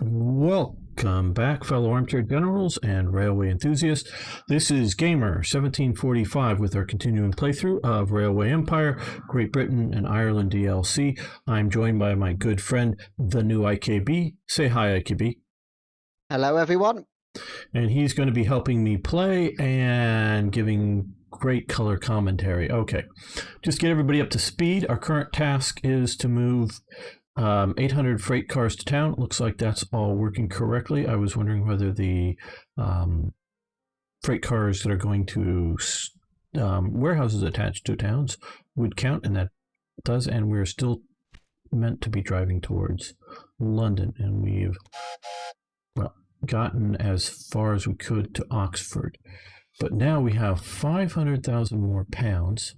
Welcome back, fellow armchair generals and railway enthusiasts. This is Gamer 1745 with our continuing playthrough of Railway Empire, Great Britain, and Ireland DLC. I'm joined by my good friend, thenewIKB. Say hi, IKB. Hello, everyone. And he's going to be helping me play and giving great color commentary. Okay, just get everybody up to speed. Our current task is to move 800 freight cars to town. It looks like that's all working correctly. I was wondering whether the freight cars that are going to warehouses attached to towns would count, and that does. And we're still meant to be driving towards London, and we've gotten as far as we could to Oxford. But now we have 500,000 more pounds,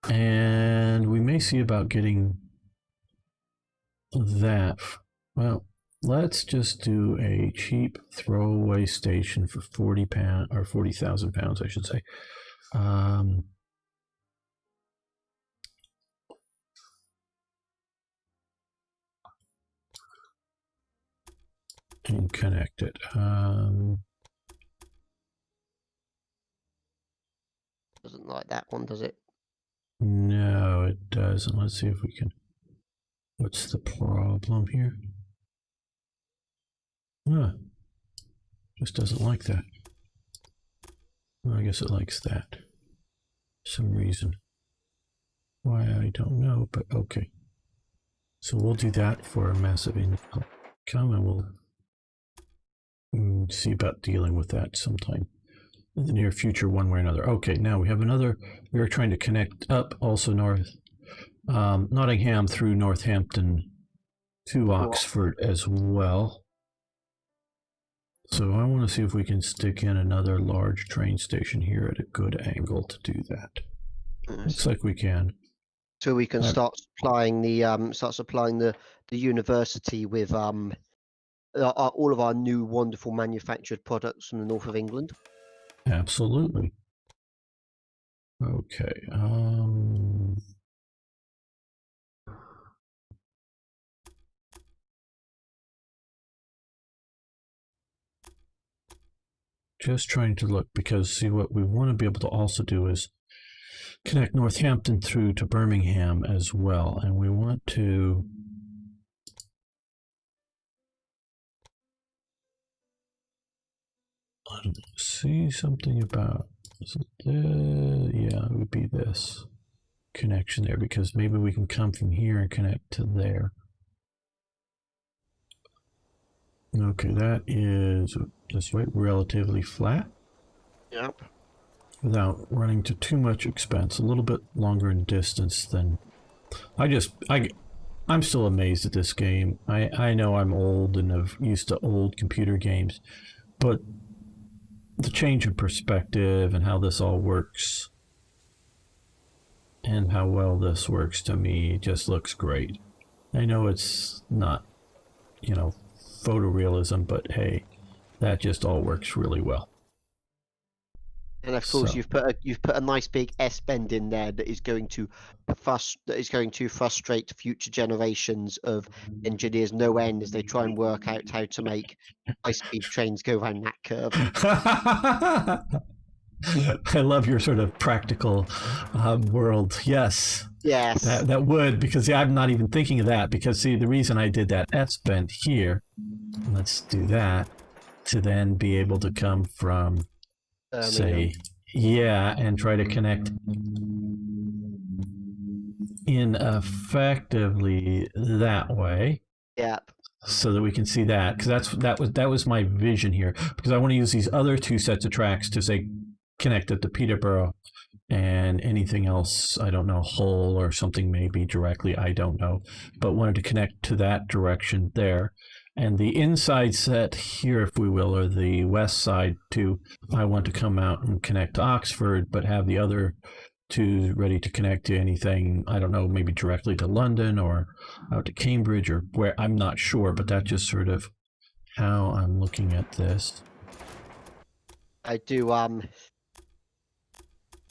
and we may see about getting that. Well, let's just do a cheap throwaway station for 40 pounds, or 40,000 pounds, I should say. And connect it. Doesn't like that one, does it? No, it doesn't. Let's see if we can. What's the problem here? Just doesn't like that. Well, I guess it likes that. Some reason. Why, I don't know, but okay. So we'll do that for a massive income, and we'll see about dealing with that sometime in the near future, one way or another. Okay, now we have another. We are trying to connect up also north. Nottingham through Northampton to Oxford as well. So I want to see if we can stick in another large train station here at a good angle to do that. Looks like we can. So we can start supplying the university with all of our new wonderful manufactured products from the north of England. Absolutely. Okay. Just trying to look, because see, what we want to be able to also do is connect Northampton through to Birmingham as well, and we want to see something about yeah, it would be this connection there, because maybe we can come from here and connect to there. Okay, that is this way, relatively flat. Yep. Without running to too much expense. A little bit longer in distance than I'm still amazed at this game. I know I'm old and I'm used to old computer games, but the change in perspective and how this all works and how well this works, to me, just looks great. I know it's not, photorealism, but hey, that just all works really well. And of course, you've put a nice big S bend in there that is going to frustrate future generations of engineers no end as they try and work out how to make high-speed trains go around that curve. I love your sort of practical world. Yes. Yes. That would, because I'm not even thinking of that, because see, the reason I did that S bend here, let's do that, to then be able to come from say, yeah, and try to connect in effectively that way. Yep. So that we can see that, because that was my vision here, because I want to use these other two sets of tracks to say connect it to Peterborough and anything else, I don't know, Hull or something maybe directly, I don't know, but wanted to connect to that direction there. And the inside set here, if we will, or the west side too, I want to come out and connect to Oxford, but have the other two ready to connect to anything, I don't know, maybe directly to London or out to Cambridge or where, I'm not sure, but that's just sort of how I'm looking at this. I do, I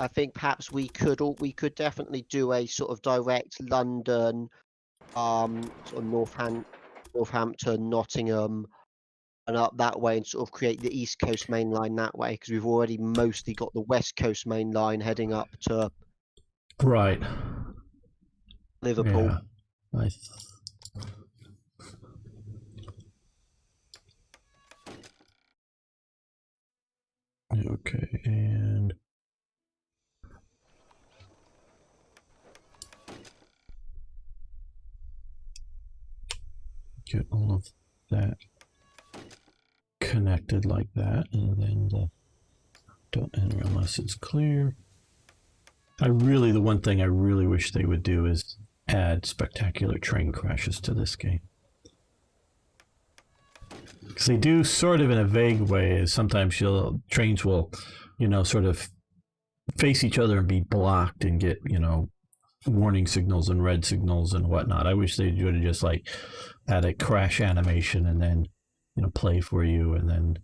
think perhaps we could definitely do a sort of direct London, sort of Northampton, Nottingham, and up that way, and sort of create the East Coast main line that way, because we've already mostly got the West Coast main line heading up to Right. Liverpool. Yeah. I Okay, and get all of that connected like that, and then don't enter unless it's clear. The one thing I really wish they would do is add spectacular train crashes to this game. Because they do sort of in a vague way, is sometimes trains will, sort of face each other and be blocked and get, warning signals and red signals and whatnot. I wish they would have just like add a crash animation and then, play for you and then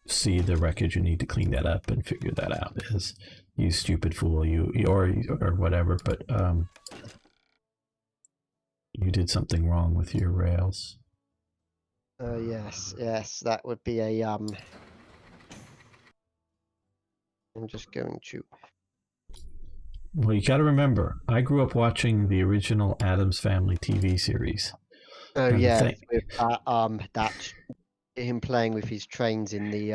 see the wreckage and need to clean that up and figure that out. As you stupid fool, or whatever. But you did something wrong with your rails. Yes, that would be a I'm just going to. Well, you got to remember, I grew up watching the original Addams Family TV series. Oh yeah, with that him playing with his trains in the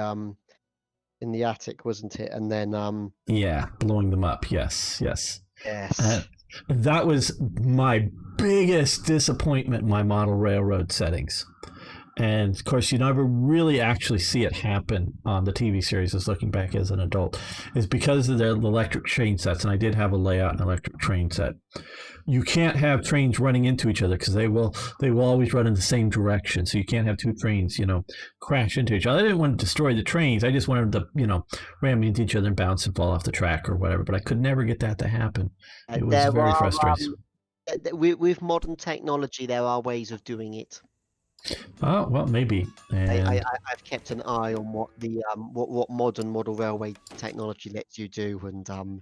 attic, wasn't it? And then yeah, blowing them up. Yes. Yes. That was my biggest disappointment in my model railroad settings. And of course, you never really actually see it happen on the TV series as looking back as an adult, is because of the electric train sets. And I did have a layout and electric train set. You can't have trains running into each other because they will always run in the same direction. So you can't have two trains, crash into each other. I didn't want to destroy the trains. I just wanted them to, ram into each other and bounce and fall off the track or whatever. But I could never get that to happen. It was very frustrating. With modern technology, there are ways of doing it. Oh well, maybe. And I've kept an eye on what the what modern model railway technology lets you do, and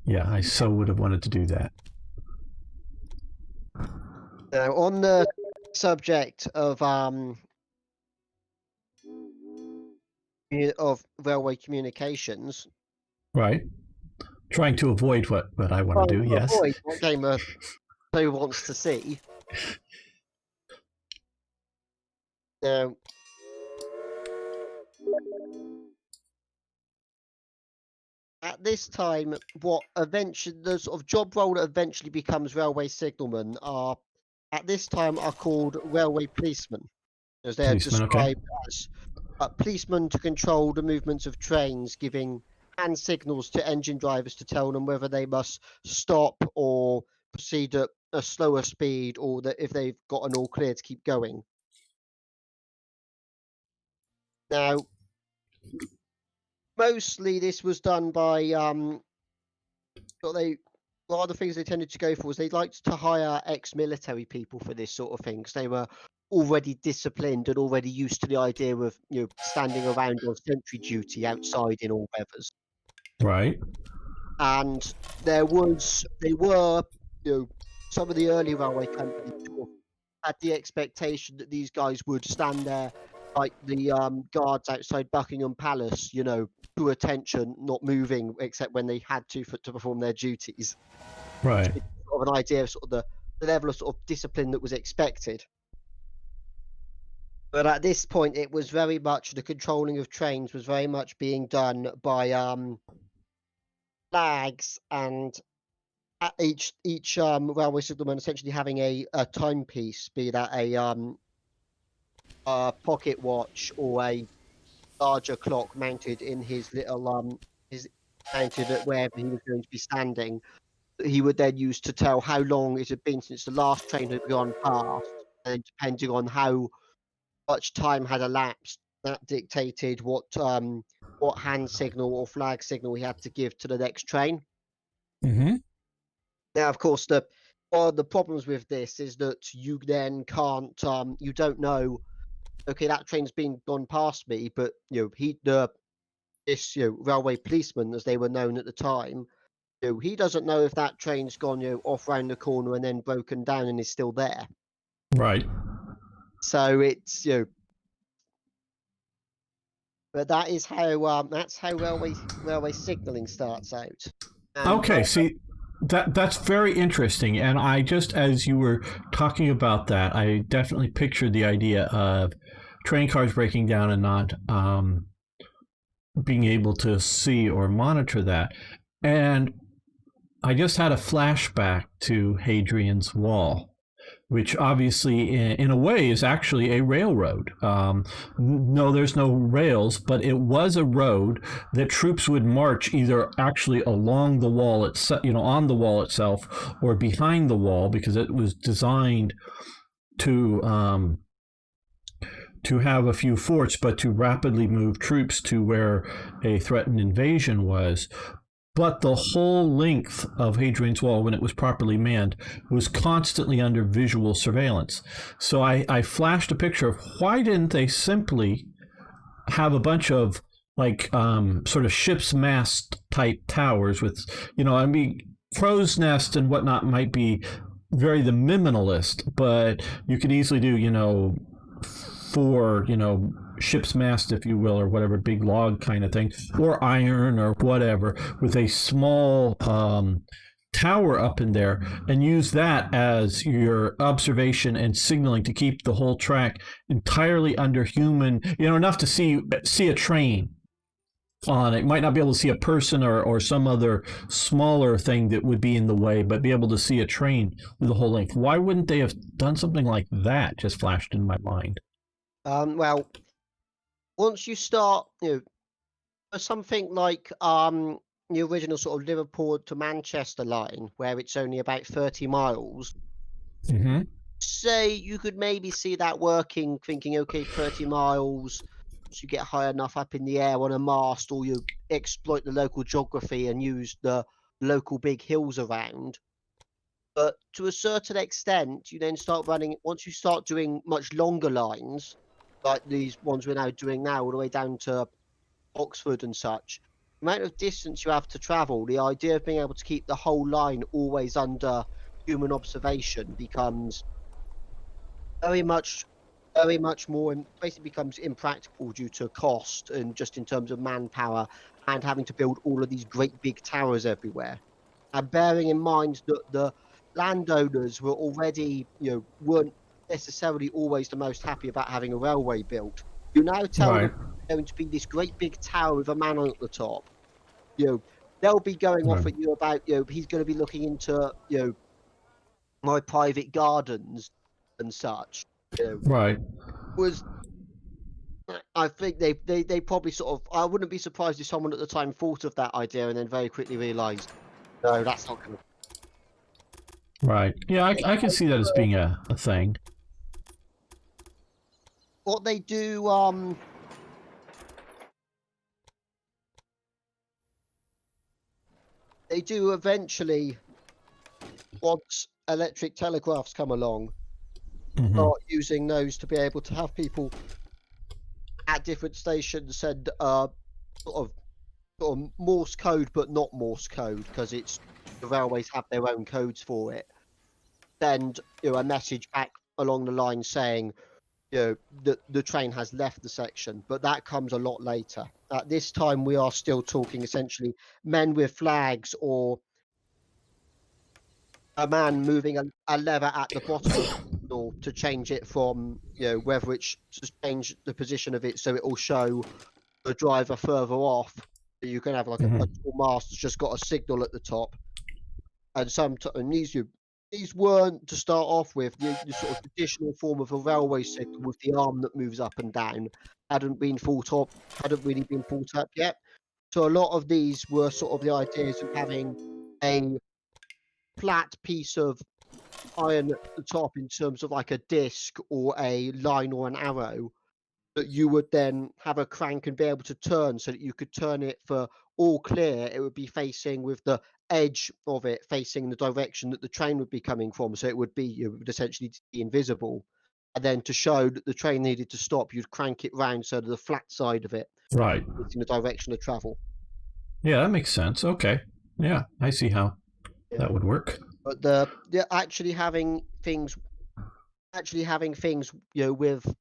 yeah, I so would have wanted to do that. Now, on the subject of railway communications, right? Trying to avoid what I want to do. Yes. Avoid what gamer who wants to see. Now, at this time, what eventually the sort of job role that eventually becomes railway signalmen are called railway policemen, as they are described as policemen to control the movements of trains, giving hand signals to engine drivers to tell them whether they must stop or proceed at a slower speed, or that if they've got an all clear to keep going. Now, mostly this was done by one of the things they tended to go for was they liked to hire ex-military people for this sort of thing, because they were already disciplined and already used to the idea of standing around on sentry duty outside in all weathers. Right. And they were some of the early railway companies had the expectation that these guys would stand there like the guards outside Buckingham Palace, to attention, not moving except when they had to perform their duties. Right. Sort of an idea of sort of the level of sort of discipline that was expected. But at this point, it was very much the controlling of trains was very much being done by flags, and at each railway signalman essentially having a timepiece, be that a pocket watch or a larger clock mounted in his little mounted at wherever he was going to be standing. He would then use to tell how long it had been since the last train had gone past, and depending on how much time had elapsed, that dictated what hand signal or flag signal he had to give to the next train. Mm-hmm. Now, of course, one of the problems with this is that you then can't you don't know, okay, that train's gone past me, but this railway policeman, as they were known at the time, he doesn't know if that train's gone, off round the corner and then broken down and is still there. Right. So it's, but that's how railway signalling starts out. And Okay, see, that's very interesting. And I just, as you were talking about that, I definitely pictured the idea of train cars breaking down and not being able to see or monitor that. And I just had a flashback to Hadrian's Wall, which obviously, in a way, is actually a railroad. No, there's no rails, but it was a road that troops would march either actually along the wall itself, on the wall itself, or behind the wall, because it was designed to have a few forts, but to rapidly move troops to where a threatened invasion was. But the whole length of Hadrian's Wall, when it was properly manned, was constantly under visual surveillance. So I flashed a picture of why didn't they simply have a bunch of sort of ship's mast type towers with, crow's nest and whatnot might be very the minimalist, but you could easily do, four, ship's mast, if you will, or whatever, big log kind of thing, or iron or whatever, with a small tower up in there, and use that as your observation and signaling to keep the whole track entirely under human, enough to see a train on it. Might not be able to see a person or some other smaller thing that would be in the way, but be able to see a train with the whole length. Why wouldn't they have done something like that? Just flashed in my mind. Well, once you start, something like the original sort of Liverpool to Manchester line, where it's only about 30 miles, Mm-hmm. say you could maybe see that working, thinking, okay, 30 miles, so you get high enough up in the air on a mast, or you exploit the local geography and use the local big hills around. But to a certain extent, you then start running, once you start doing much longer lines, like these ones we're now doing now, all the way down to Oxford and such, the amount of distance you have to travel, the idea of being able to keep the whole line always under human observation becomes very much more, and basically becomes impractical due to cost and just in terms of manpower and having to build all of these great big towers everywhere. And bearing in mind that the landowners were already, weren't necessarily always the most happy about having a railway built. You now tell them Right. there's going to be this great big tower with a man on at the top. They'll be going off Right. at you about, he's going to be looking into, my private gardens and such. Right. Was I think they probably sort of, I wouldn't be surprised if someone at the time thought of that idea and then very quickly realised, no, that's not going to. Right. Yeah, I can see that as being a thing. What they do, they do eventually, once electric telegraphs come along, Mm-hmm. start using those to be able to have people at different stations send sort of Morse code, but not Morse code, because it's the railways have their own codes for it. Send a message back along the line saying the train has left the section, but that comes a lot later. At this time, we are still talking essentially men with flags or a man moving a lever at the bottom of the signal to change it from whether it's to change the position of it so it will show the driver further off. You can have like Mhm. a tall mast that's just got a signal at the top, and these weren't, to start off with, the sort of traditional form of a railway signal with the arm that moves up and down hadn't really been thought up yet. So a lot of these were sort of the ideas of having a flat piece of iron at the top in terms of like a disc or a line or an arrow that you would then have a crank and be able to turn, so that you could turn it for all clear. It would be facing with the edge of it facing the direction that the train would be coming from, so it would essentially be invisible. And then to show that the train needed to stop, you'd crank it round so that the flat side of it Right. is in the direction of travel. Yeah, that makes sense. Okay. Yeah, I see how that would work. But actually having things, with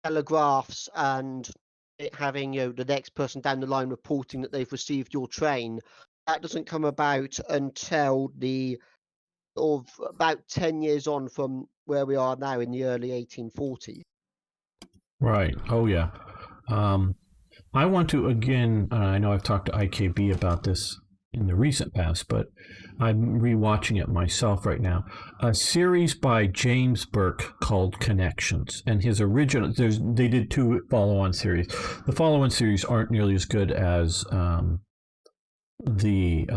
telegraphs and it having, the next person down the line reporting that they've received your train, that doesn't come about until about 10 years on from where we are now in the early 1840s. Right. Oh, yeah. I want to, again, I know I've talked to IKB about this in the recent past, but I'm rewatching it myself right now. A series by James Burke called Connections, and his original. They did 2 follow-on series. The follow-on series aren't nearly as good as the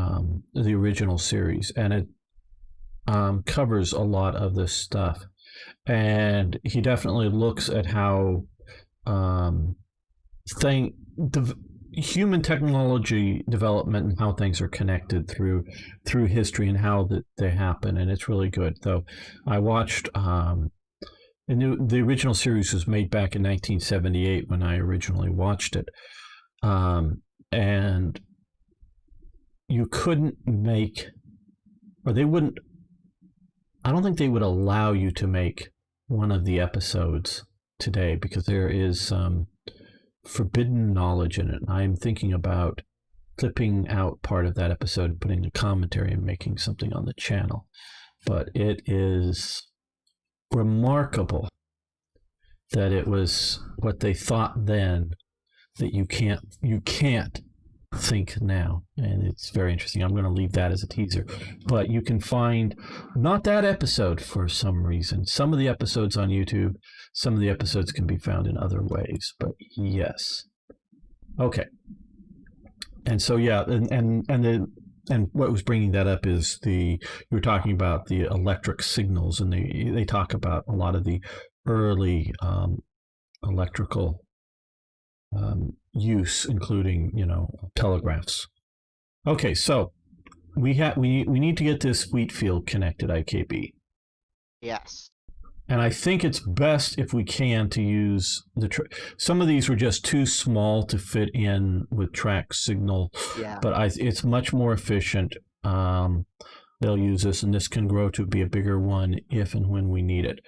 original series, and it covers a lot of this stuff. And he definitely looks at how the human technology development and how things are connected through history and how they happen, and it's really good. Though I watched the original series was made back in 1978 when I originally watched it, and you couldn't make, or they wouldn't. I don't think they would allow you to make one of the episodes today because there is some forbidden knowledge in it. I'm thinking about clipping out part of that episode and putting a commentary and making something on the channel. But it is remarkable that it was what they thought then that you can't think now, and it's very interesting. I'm going to leave that as a teaser, but you can find not that episode for some reason. Some of the episodes on YouTube, some of the episodes can be found in other ways, but yes. Okay. And so yeah, and what was bringing that up is you were talking about the electric signals, and they talk about a lot of the early electrical use, including telegraphs. Okay, so we need to get this wheat field connected, IKB. Yes. And I think it's best if we can to use some of these were just too small to fit in with track signal. Yeah. But it's much more efficient. They'll use this, and this can grow to be a bigger one if and when we need it.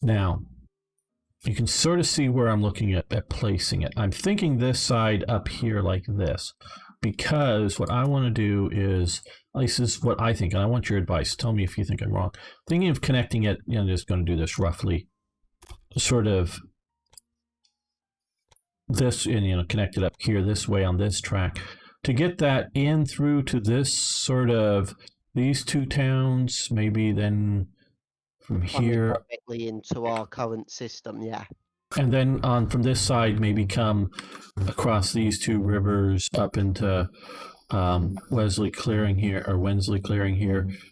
Now, you can sort of see where I'm looking at placing it. I'm thinking this side up here like this, because what I want to do is, at least this is what I think, and I want your advice. Tell me if you think I'm wrong. Thinking of connecting it, I'm just going to do this roughly, sort of this, and connect it up here this way on this track to get that in through to this sort of these 2 towns, maybe then from here directly into our current system. Yeah. And then from this side, maybe come across these 2 rivers up into Wensley Clearing here,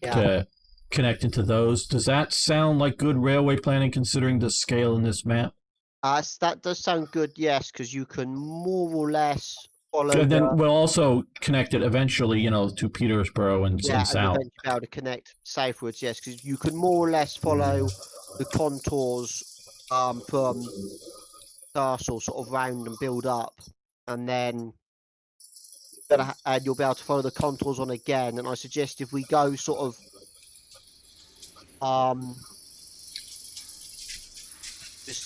to connect into those. Does that sound like good railway planning considering the scale in this map? That does sound good, yes, because you can more or less follow. And then we'll also connect it eventually, to Peterborough and south. And eventually be able to connect southwards, yes, because you can more or less follow the contours from Castle sort of round and build up, and then you'll be able to follow the contours on again. And I suggest if we go sort of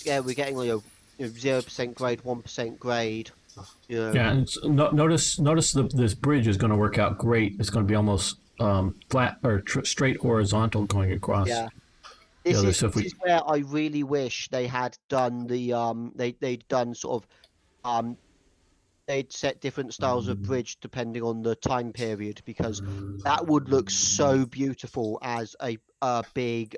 we're getting 0% grade, 1% grade. Yeah, and notice this bridge is going to work out great. It's going to be almost flat or straight horizontal going across. Yeah. This is where I really wish they had done they'd done sort of they'd set different styles of bridge depending on the time period, because that would look so beautiful as a big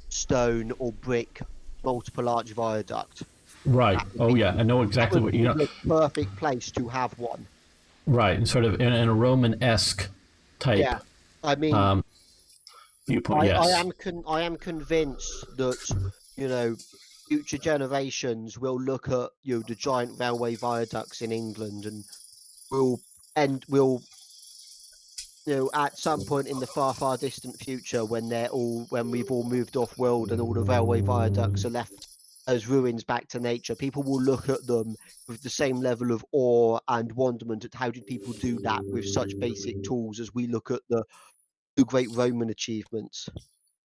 stone or brick multiple arch viaduct. Right. Oh yeah, I know exactly what the perfect place to have one. Right, and sort of in a Roman-esque type. Yeah, I mean, viewpoint. Yes. I am convinced that future generations will look at the giant railway viaducts in England, and will at some point in the far distant future, when we've all moved off world and all the railway viaducts are left as ruins back to nature, people will look at them with the same level of awe and wonderment at how did people do that with such basic tools as we look at the great Roman achievements,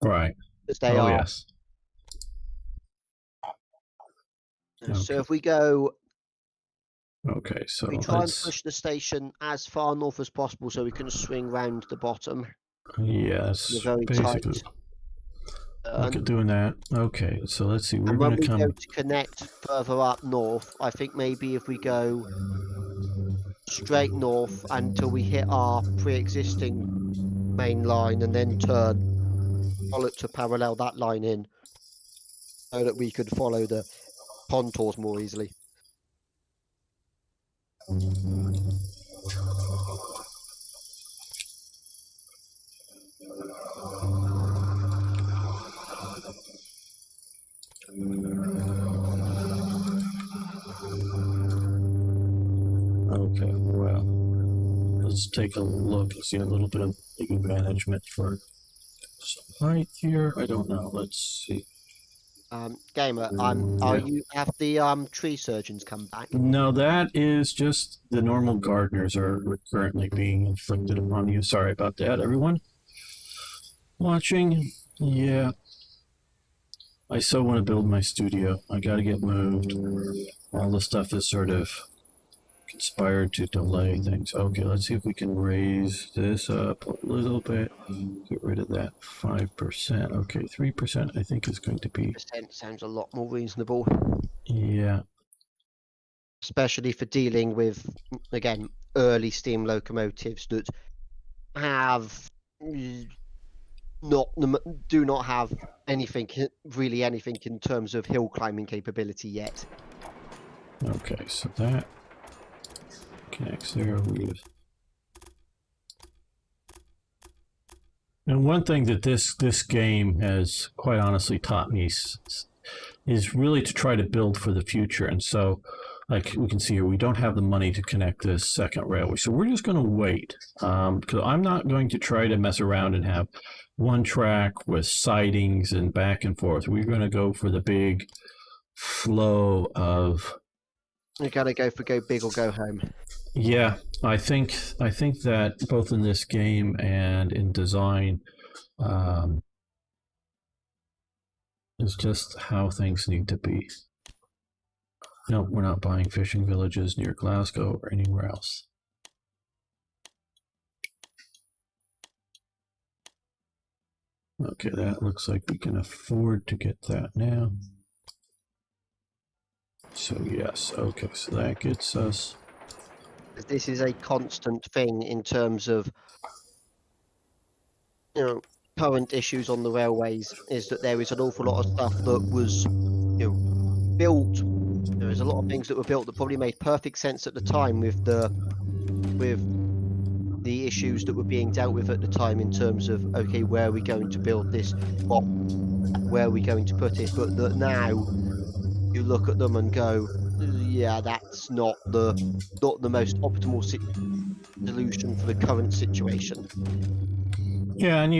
Right. as they Oh, are. yes. So Okay. if we go, Okay. So we try and let's. push the station as far north as possible so we can swing round the bottom. Yes. We're very Basically. tight. Look at doing that. Okay. So let's see. We're And going when to we go come. to connect further up north, I think maybe if we go straight north until we hit our pre-existing main line and then turn, follow it to parallel that line in so that we could follow the contours more easily. Okay. Well, let's take a look. See a little bit of management for right here. I don't know. Let's see. Gamer, Yeah. have the tree surgeons come back? No, that is just the normal gardeners are currently being inflicted upon you. Sorry about that, everyone watching. Yeah, I so want to build my studio. I got to get moved. All the stuff is sort of conspired to delay things. Okay, let's see if we can raise this up a little bit. Get rid of that 5%. Okay, 3% I think is going to be. Percent sounds a lot more reasonable, Yeah. especially for dealing with, again, early steam locomotives that have do not have anything in terms of hill climbing capability yet. Okay, so that connects there with. And one thing that this game has quite honestly taught me is really to try to build for the future. And so, like we can see here, we don't have the money to connect this second railway, so we're just going to wait because I'm not going to try to mess around and have one track with sidings and back and forth. We're going to go for the big flow of. You gotta go big or go home. Yeah, I think that both in this game and in design is just how things need to be. No, we're not buying fishing villages near Glasgow or anywhere else. Okay, that looks like we can afford to get that now. So yes, okay, so that gets us. This is a constant thing in terms of, current issues on the railways, is that there is an awful lot of stuff that was, built. There is a lot of things that were built that probably made perfect sense at the time with the issues that were being dealt with at the time in terms of, okay, where are we going to build this? Where are we going to put it? But that now you look at them and go, yeah, that's not the most optimal solution for the current situation. Yeah, and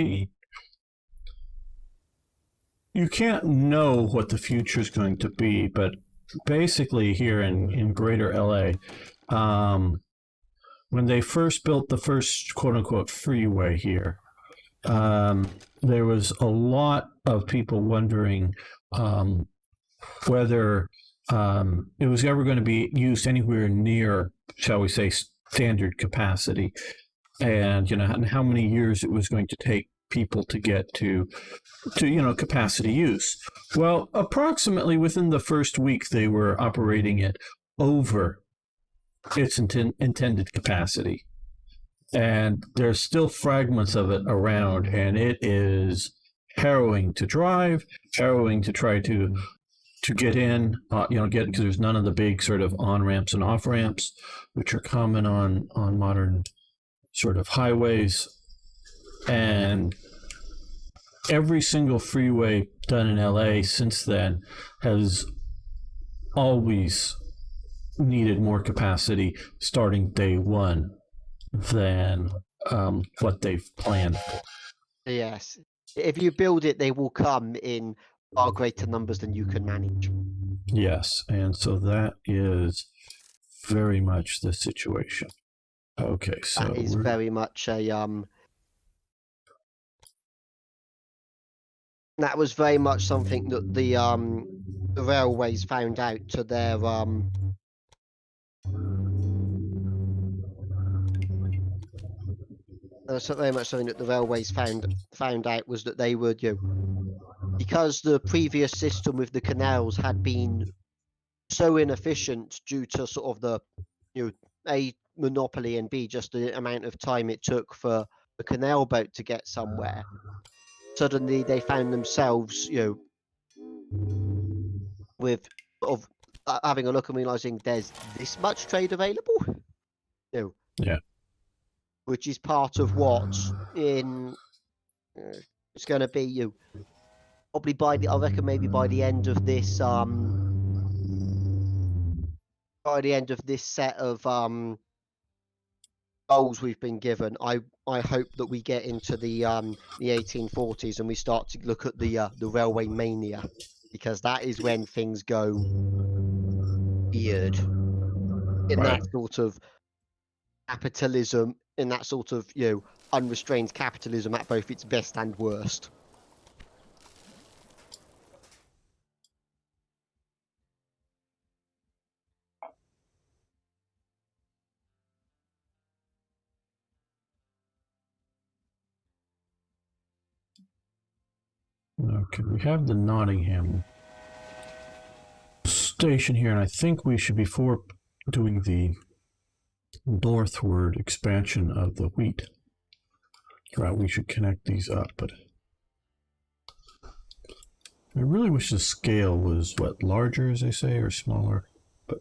you can't know what the future is going to be, but basically here in Greater LA, when they first built the first quote unquote freeway here, there was a lot of people wondering whether it was ever going to be used anywhere near, shall we say, standard capacity, and and how many years it was going to take people to get to capacity use. Well, approximately within the first week, they were operating it over its intended capacity, and there's still fragments of it around, and it is harrowing to drive, harrowing to try to get in, because there's none of the big sort of on ramps and off ramps, which are common on modern sort of highways. And every single freeway done in LA since then has always needed more capacity starting day one than what they've planned. Yes. If you build it, they will come in far greater numbers than you can manage. Yes, and so that is very much the situation. Okay, so That is very much a that was very much something that the railways found out to their very much something that the railways found out was that they would, because the previous system with the canals had been so inefficient due to sort of the, A, monopoly, and B, just the amount of time it took for the canal boat to get somewhere. Suddenly they found themselves, with sort of having a look and realizing there's this much trade available, yeah, which is part of what in it's going to be probably I reckon maybe by the end of this set of goals we've been given, I hope that we get into the 1840s and we start to look at the railway mania, because that is when things go weird in right. that sort of capitalism, in that sort of unrestrained capitalism at both its best and worst. Okay, we have the Nottingham station here, and I think we should, before doing the northward expansion of the wheat route, we should connect these up. But I really wish the scale was larger, as they say, or smaller, but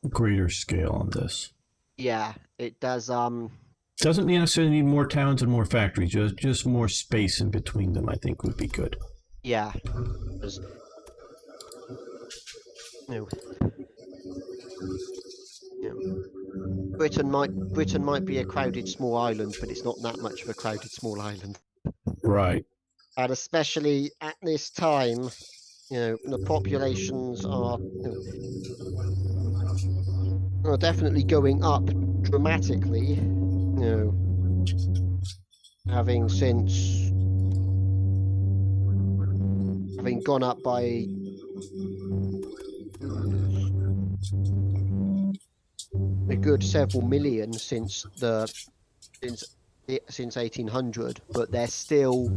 greater scale on this. Yeah, it does. Doesn't necessarily need more towns and more factories. Just more space in between them, I think, would be good. Yeah, because you know, Britain might be a crowded small island, but it's not that much of a crowded small island. Right. And especially at this time, the populations are definitely going up dramatically. Having gone up by a good several million since 1800, but they're still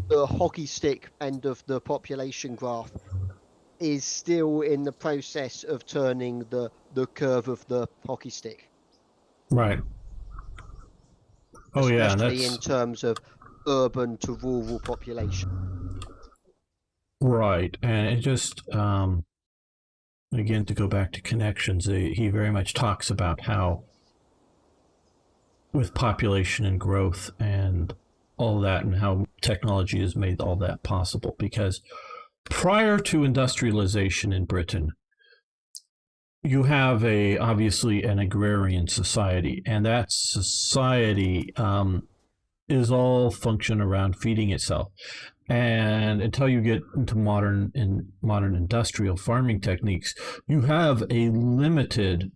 the hockey stick end of the population graph is still in the process of turning the curve of the hockey stick. Right. Oh yeah, Especially that's in terms of urban to rural population. right. And it just again, to go back to connections, he very much talks about how with population and growth and all that, and how technology has made all that possible. Because prior to industrialization in Britain, you have obviously an agrarian society, and that society is all function around feeding itself. And until you get into modern industrial farming techniques, you have a limited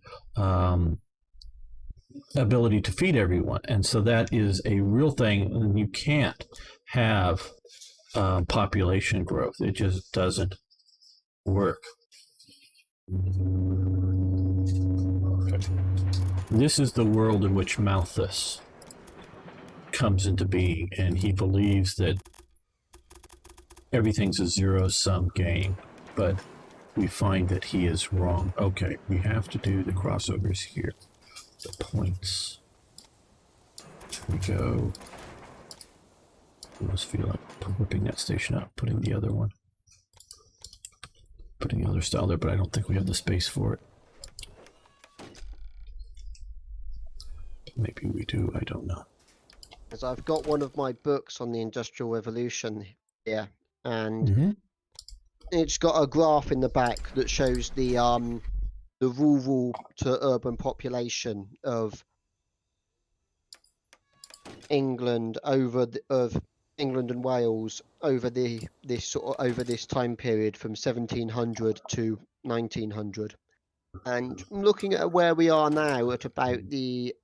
ability to feed everyone, and so that is a real thing. And you can't have population growth; it just doesn't work. Okay. This is the world in which Malthus comes into being, and he believes that everything's a zero-sum game, but we find that he is wrong. Okay, we have to do the crossovers here. The points. Here we go. I almost feel like whipping that station out, putting the other one. Putting the other style there, but I don't think we have the space for it. Maybe we do, I don't know. As I've got one of my books on the Industrial Revolution here, and it's got a graph in the back that shows the rural to urban population of England England and Wales over this time period from 1700 to 1900. And looking at where we are now at about the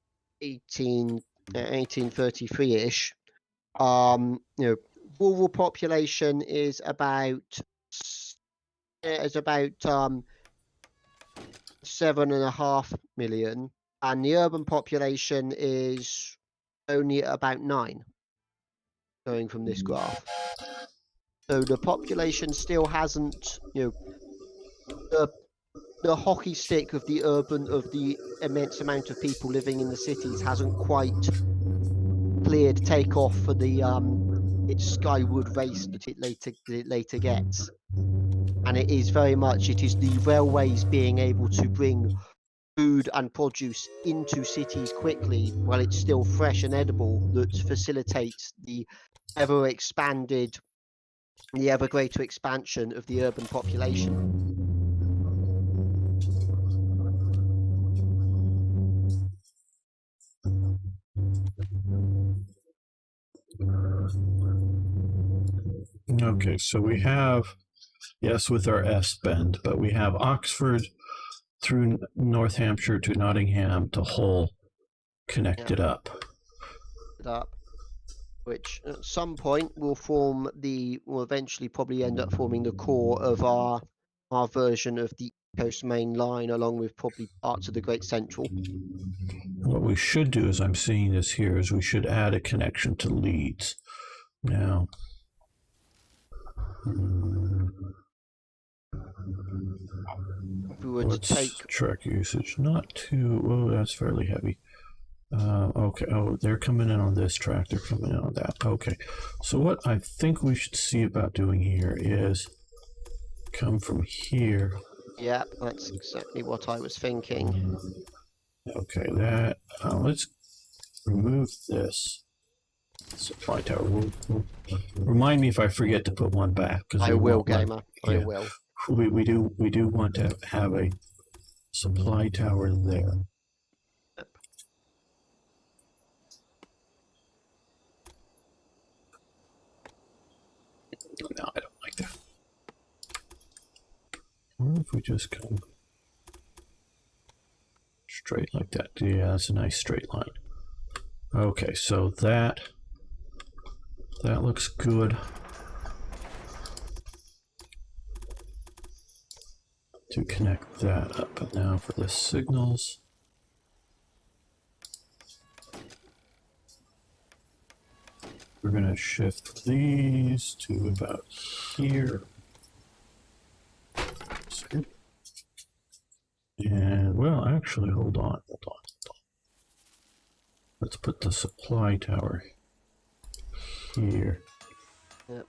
1833-ish, rural population is about 7.5 million, and the urban population is only at about 9, going from this graph. So the population still hasn't, the hockey stick of the immense amount of people living in the cities hasn't quite cleared takeoff for the its skyward race that it later gets. And it is the railways being able to bring food and produce into cities quickly while it's still fresh and edible that facilitates the ever greater expansion of the urban population. Okay, so we have, yes, with our S bend, but we have Oxford through North Hampshire to Nottingham to Hull connected up. Which at some point will eventually probably end up forming the core of our version of the Coast Main Line, along with probably parts of the Great Central. What we should do, as I'm seeing this here, is we should add a connection to Leeds. Now, if we were let's to take track usage. Not too. Oh, that's fairly heavy. Okay. Oh, they're coming in on this track. They're coming in on that. Okay. So what I think we should see about doing here is come from here. Yep, that's exactly what I was thinking. Okay, that. Let's remove this supply tower. Remind me if I forget to put one back. I will, gamer. I will. We do want to have a supply tower there. Yep. No, I don't like that. What if we just come straight like that? Yeah, that's a nice straight line. Okay, so that looks good. To connect that up. And now for the signals. We're going to shift these to about here. And, well, actually, hold on. Let's put the supply tower here. Yep.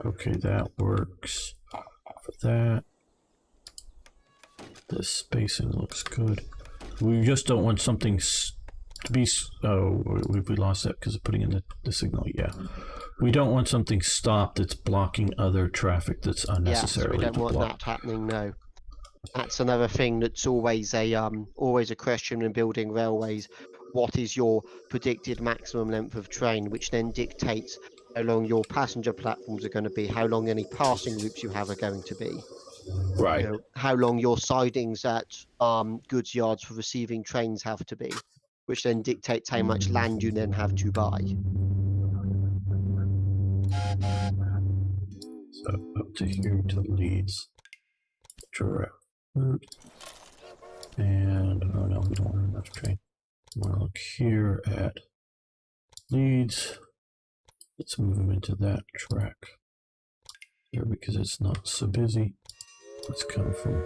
Okay, that works for that. This spacing looks good. We just don't want something to be... Oh, we lost that because of putting in the signal. Yeah. We don't want something stopped that's blocking other traffic that's unnecessarily yes, we don't want that happening, no. That's another thing that's always a question when building railways. What is your predicted maximum length of train, which then dictates how long your passenger platforms are going to be, how long any passing routes you have are going to be. Right. How long your sidings at goods yards for receiving trains have to be, which then dictates how much land you then have to buy. So up to here to Leeds. Direct route. And oh no, we don't want enough train. I'm gonna look here at Leeds. Let's move them into that track there because it's not so busy. Let's come from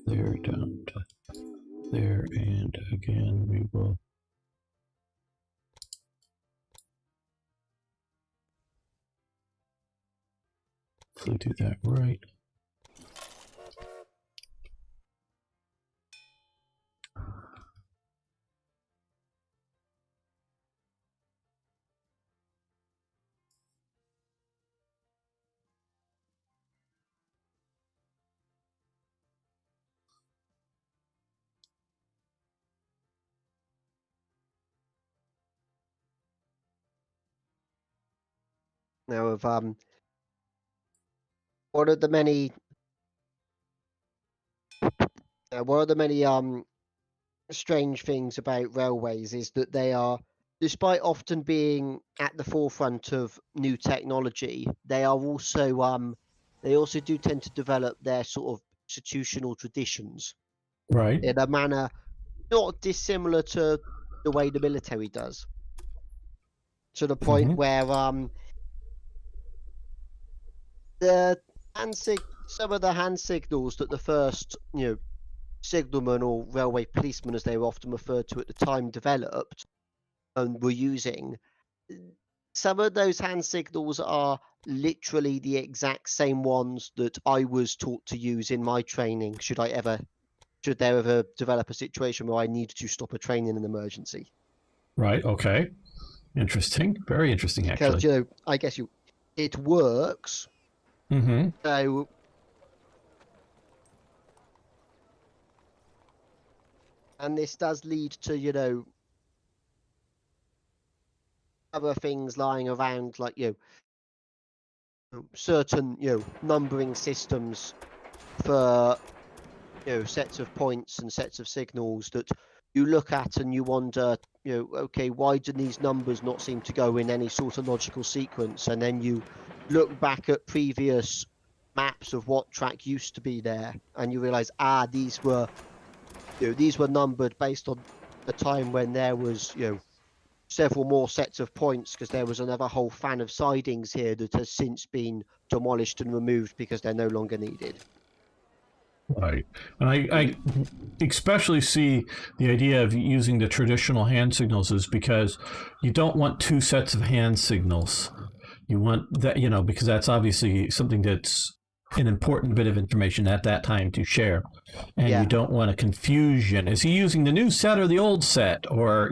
there down to there, and again we will hopefully do that right. Now, of one of the many, strange things about railways is that they are, despite often being at the forefront of new technology, they also do tend to develop their sort of institutional traditions Right. in a manner not dissimilar to the way the military does. To the point Mhm. where the some of the hand signals that the first, signalmen or railway policemen, as they were often referred to at the time, developed and were using, some of those hand signals are literally the exact same ones that I was taught to use in my training. Should there ever develop a situation where I need to stop a train in an emergency? Right. Okay. Interesting. Very interesting, Because actually. I guess it works. Mm-hmm. So, and this does lead to other things lying around, like certain numbering systems for sets of points and sets of signals that you look at and you wonder, okay, why do these numbers not seem to go in any sort of logical sequence? And then you look back at previous maps of what track used to be there, and you realize, these were numbered based on a time when there was several more sets of points, because there was another whole fan of sidings here that has since been demolished and removed because they're no longer needed. Right. And I especially see the idea of using the traditional hand signals is because you don't want two sets of hand signals. You want that, because that's obviously something that's an important bit of information at that time to share. And you Yeah, don't want a confusion. Is he using the new set or the old set? Or,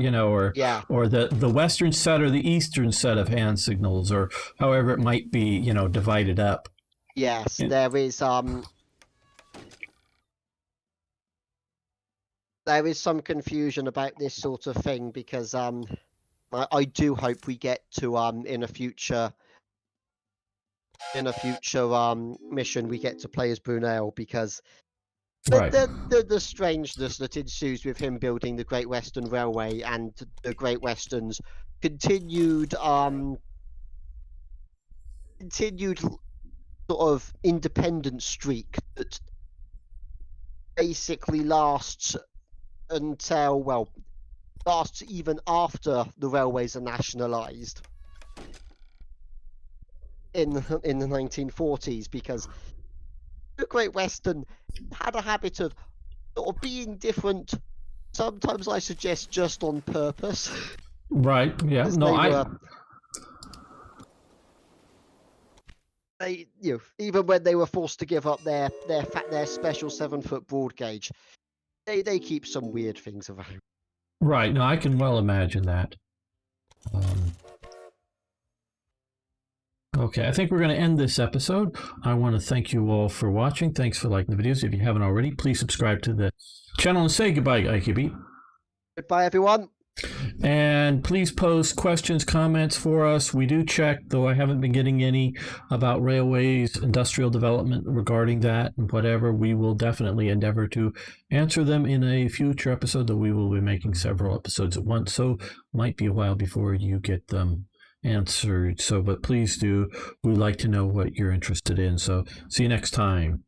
yeah, or the Western set or the Eastern set of hand signals, or however it might be, divided up. yes. And, There is some confusion about this sort of thing, because I do hope we get to in a future mission we get to play as Brunel, because right. the strangeness that ensues with him building the Great Western Railway and the Great Western's continued continued sort of independent streak that basically lasts even after the railways are nationalised in the 1940s, because the Great Western had a habit of sort of being different. Sometimes I suggest just on purpose, Right. Yeah. as No, they even when they were forced to give up their special 7-foot broad gauge, they keep some weird things around. right. No, I can well imagine that. Um, okay, I think we're going to end this episode. I want to thank you all for watching. Thanks for liking the videos. If you haven't already, please subscribe to the channel and say goodbye, IKB. Goodbye, everyone. And please post questions, comments for us. We do check, though I haven't been getting any about railways, industrial development regarding that and whatever. We will definitely endeavor to answer them in a future episode, though we will be making several episodes at once. So might be a while before you get them answered. So, but please do. We'd like to know what you're interested in. So see you next time.